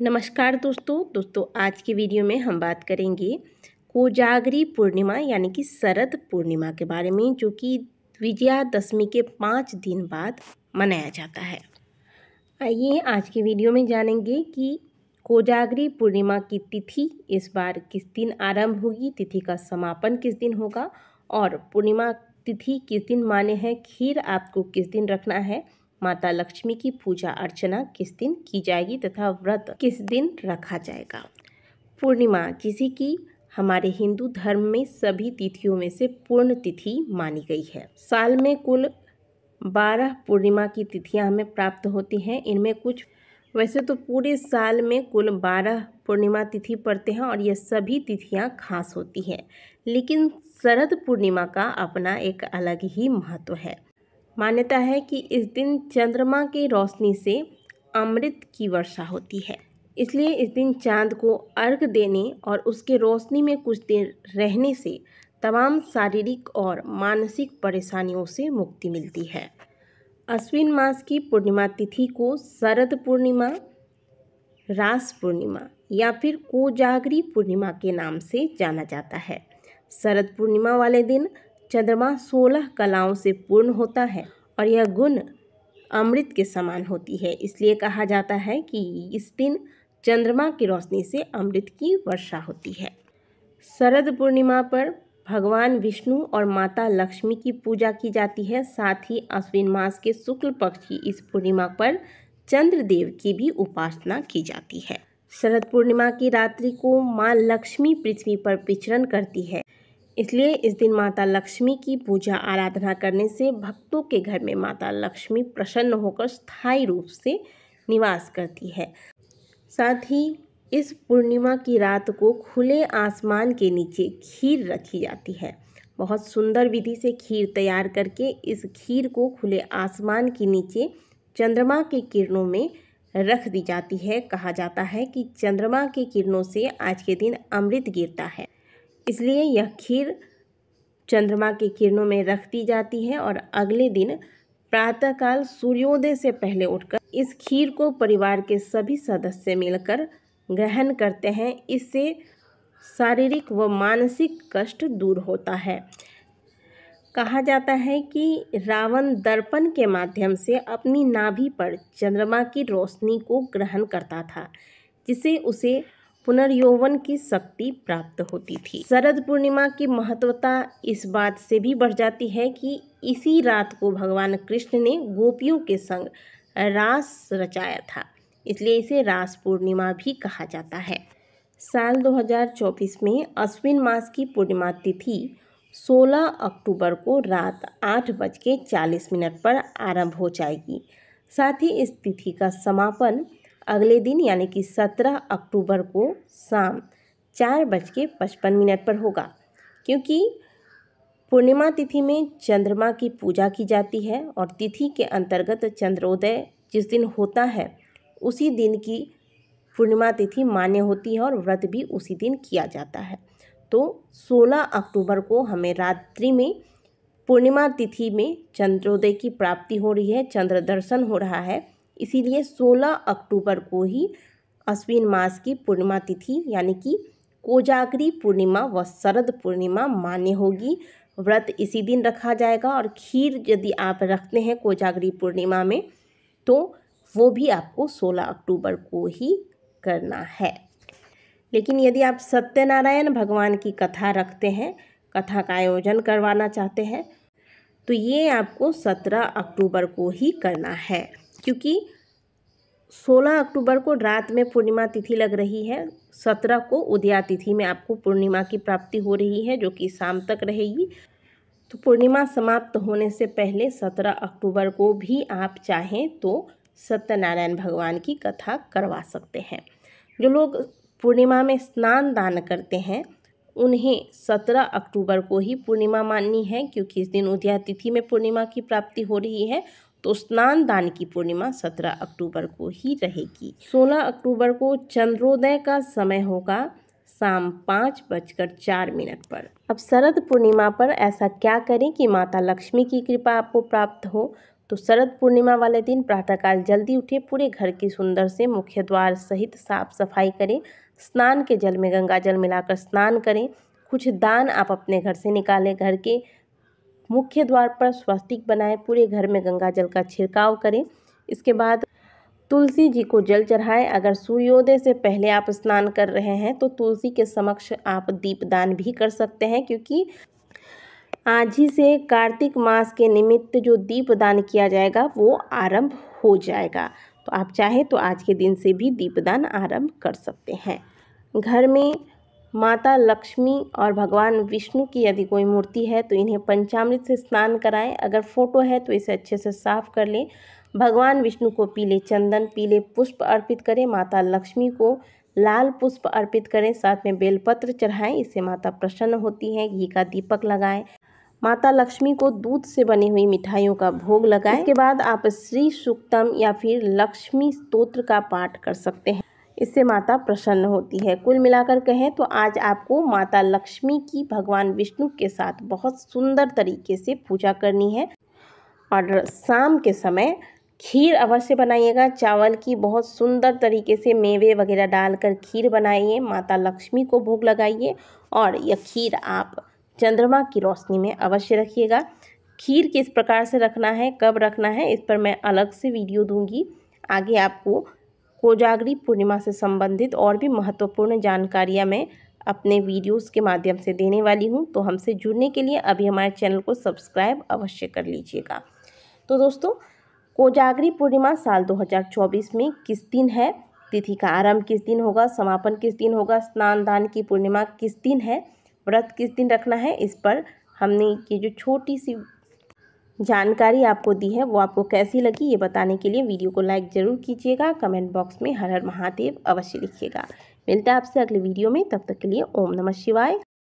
नमस्कार दोस्तों आज की वीडियो में हम बात करेंगे कोजागरी पूर्णिमा यानी कि शरद पूर्णिमा के बारे में, जो कि विजयादशमी के 5 दिन बाद मनाया जाता है। आइए आज की वीडियो में जानेंगे कि कोजागरी पूर्णिमा की तिथि इस बार किस दिन आरंभ होगी, तिथि का समापन किस दिन होगा और पूर्णिमा तिथि किस दिन माने है, खीर आपको किस दिन रखना है, माता लक्ष्मी की पूजा अर्चना किस दिन की जाएगी तथा व्रत किस दिन रखा जाएगा। पूर्णिमा जिसे कि हमारे हिंदू धर्म में सभी तिथियों में से पूर्ण तिथि मानी गई है। साल में कुल 12 पूर्णिमा की तिथियां हमें प्राप्त होती हैं। इनमें कुछ वैसे तो पूरे साल में कुल 12 पूर्णिमा तिथि पड़ते हैं और ये सभी तिथियां खास होती हैं, लेकिन शरद पूर्णिमा का अपना एक अलग ही महत्व है। मान्यता है कि इस दिन चंद्रमा की रोशनी से अमृत की वर्षा होती है, इसलिए इस दिन चांद को अर्घ देने और उसके रोशनी में कुछ देर रहने से तमाम शारीरिक और मानसिक परेशानियों से मुक्ति मिलती है। अश्विन मास की पूर्णिमा तिथि को शरद पूर्णिमा, रास पूर्णिमा या फिर कोजागरी पूर्णिमा के नाम से जाना जाता है। शरद पूर्णिमा वाले दिन चंद्रमा 16 कलाओं से पूर्ण होता है और यह गुण अमृत के समान होती है, इसलिए कहा जाता है कि इस दिन चंद्रमा की रोशनी से अमृत की वर्षा होती है। शरद पूर्णिमा पर भगवान विष्णु और माता लक्ष्मी की पूजा की जाती है। साथ ही अश्विन मास के शुक्ल पक्ष की इस पूर्णिमा पर चंद्रदेव की भी उपासना की जाती है। शरद पूर्णिमा की रात्रि को माँ लक्ष्मी पृथ्वी पर विचरण करती है, इसलिए इस दिन माता लक्ष्मी की पूजा आराधना करने से भक्तों के घर में माता लक्ष्मी प्रसन्न होकर स्थायी रूप से निवास करती है। साथ ही इस पूर्णिमा की रात को खुले आसमान के नीचे खीर रखी जाती है। बहुत सुंदर विधि से खीर तैयार करके इस खीर को खुले आसमान के नीचे चंद्रमा के किरणों में रख दी जाती है। कहा जाता है कि चंद्रमा के किरणों से आज के दिन अमृत गिरता है, इसलिए यह खीर चंद्रमा के किरणों में रख दी जाती है और अगले दिन प्रातःकाल सूर्योदय से पहले उठकर इस खीर को परिवार के सभी सदस्य मिलकर ग्रहण करते हैं। इससे शारीरिक व मानसिक कष्ट दूर होता है। कहा जाता है कि रावण दर्पण के माध्यम से अपनी नाभि पर चंद्रमा की रोशनी को ग्रहण करता था, जिससे उसे पुनर्यौवन की शक्ति प्राप्त होती थी। शरद पूर्णिमा की महत्वता इस बात से भी बढ़ जाती है कि इसी रात को भगवान कृष्ण ने गोपियों के संग रास रचाया था, इसलिए इसे रास पूर्णिमा भी कहा जाता है। साल 2024 में अश्विन मास की पूर्णिमा तिथि 16 अक्टूबर को रात 8:40 पर आरंभ हो जाएगी। साथ ही इस तिथि का समापन अगले दिन यानी कि 17 अक्टूबर को शाम 4:55 पर होगा। क्योंकि पूर्णिमा तिथि में चंद्रमा की पूजा की जाती है और तिथि के अंतर्गत चंद्रोदय जिस दिन होता है उसी दिन की पूर्णिमा तिथि मान्य होती है और व्रत भी उसी दिन किया जाता है। तो 16 अक्टूबर को हमें रात्रि में पूर्णिमा तिथि में चंद्रोदय की प्राप्ति हो रही है, चंद्र दर्शन हो रहा है, इसीलिए 16 अक्टूबर को ही अश्विन मास की पूर्णिमा तिथि यानी कि कोजागरी पूर्णिमा व शरद पूर्णिमा मान्य होगी। व्रत इसी दिन रखा जाएगा और खीर यदि आप रखते हैं कोजागरी पूर्णिमा में तो वो भी आपको 16 अक्टूबर को ही करना है। लेकिन यदि आप सत्यनारायण भगवान की कथा रखते हैं, कथा का आयोजन करवाना चाहते हैं, तो ये आपको 17 अक्टूबर को ही करना है। क्योंकि 16 अक्टूबर को रात में पूर्णिमा तिथि लग रही है, 17 को उदया तिथि में आपको पूर्णिमा की प्राप्ति हो रही है, जो कि शाम तक रहेगी। तो पूर्णिमा समाप्त होने से पहले 17 अक्टूबर को भी आप चाहें तो सत्यनारायण भगवान की कथा करवा सकते हैं। जो लोग पूर्णिमा में स्नान दान करते हैं उन्हें 17 अक्टूबर को ही पूर्णिमा माननी है, क्योंकि इस दिन उदया तिथि में पूर्णिमा की प्राप्ति हो रही है। तो स्नान दान की पूर्णिमा 17 अक्टूबर को ही रहेगी। 16 अक्टूबर को चंद्रोदय का समय होगा शाम 5:04 पर। अब शरद पूर्णिमा पर ऐसा क्या करें कि माता लक्ष्मी की कृपा आपको प्राप्त हो, तो शरद पूर्णिमा वाले दिन प्रातःकाल जल्दी उठे, पूरे घर की सुंदर से मुख्य द्वार सहित साफ सफाई करें, स्नान के जल में गंगा जल मिलाकर स्नान करें। कुछ दान आप अपने घर से निकालें, घर के मुख्य द्वार पर स्वस्तिक बनाएं, पूरे घर में गंगा जल का छिड़काव करें। इसके बाद तुलसी जी को जल चढ़ाएं। अगर सूर्योदय से पहले आप स्नान कर रहे हैं तो तुलसी के समक्ष आप दीपदान भी कर सकते हैं, क्योंकि आज ही से कार्तिक मास के निमित्त जो दीपदान किया जाएगा वो आरंभ हो जाएगा। तो आप चाहें तो आज के दिन से भी दीपदान आरंभ कर सकते हैं। घर में माता लक्ष्मी और भगवान विष्णु की यदि कोई मूर्ति है तो इन्हें पंचामृत से स्नान कराएं। अगर फोटो है तो इसे अच्छे से साफ कर लें। भगवान विष्णु को पीले चंदन, पीले पुष्प अर्पित करें। माता लक्ष्मी को लाल पुष्प अर्पित करें, साथ में बेलपत्र चढ़ाएं, इससे माता प्रसन्न होती है। घी का दीपक लगाएं। माता लक्ष्मी को दूध से बनी हुई मिठाइयों का भोग लगाएं। इसके बाद आप श्री सूक्तम या फिर लक्ष्मी स्तोत्र का पाठ कर सकते हैं, इससे माता प्रसन्न होती है। कुल मिलाकर कहें तो आज आपको माता लक्ष्मी की भगवान विष्णु के साथ बहुत सुंदर तरीके से पूजा करनी है। और शाम के समय खीर अवश्य बनाइएगा। चावल की बहुत सुंदर तरीके से मेवे वगैरह डालकर खीर बनाइए, माता लक्ष्मी को भोग लगाइए और यह खीर आप चंद्रमा की रोशनी में अवश्य रखिएगा। खीर किस प्रकार से रखना है, कब रखना है, इस पर मैं अलग से वीडियो दूंगी। आगे आपको कोजागरी पूर्णिमा से संबंधित और भी महत्वपूर्ण जानकारियाँ मैं अपने वीडियोस के माध्यम से देने वाली हूँ। तो हमसे जुड़ने के लिए अभी हमारे चैनल को सब्सक्राइब अवश्य कर लीजिएगा। तो दोस्तों, कोजागरी पूर्णिमा साल 2024 में किस दिन है, तिथि का आरंभ किस दिन होगा, समापन किस दिन होगा, स्नान दान की पूर्णिमा किस दिन है, व्रत किस दिन रखना है, इस पर हमने ये जो छोटी सी जानकारी आपको दी है वो आपको कैसी लगी ये बताने के लिए वीडियो को लाइक ज़रूर कीजिएगा। कमेंट बॉक्स में हर हर महादेव अवश्य लिखिएगा। मिलता है आपसे अगले वीडियो में, तब तक के लिए ओम नमः शिवाय।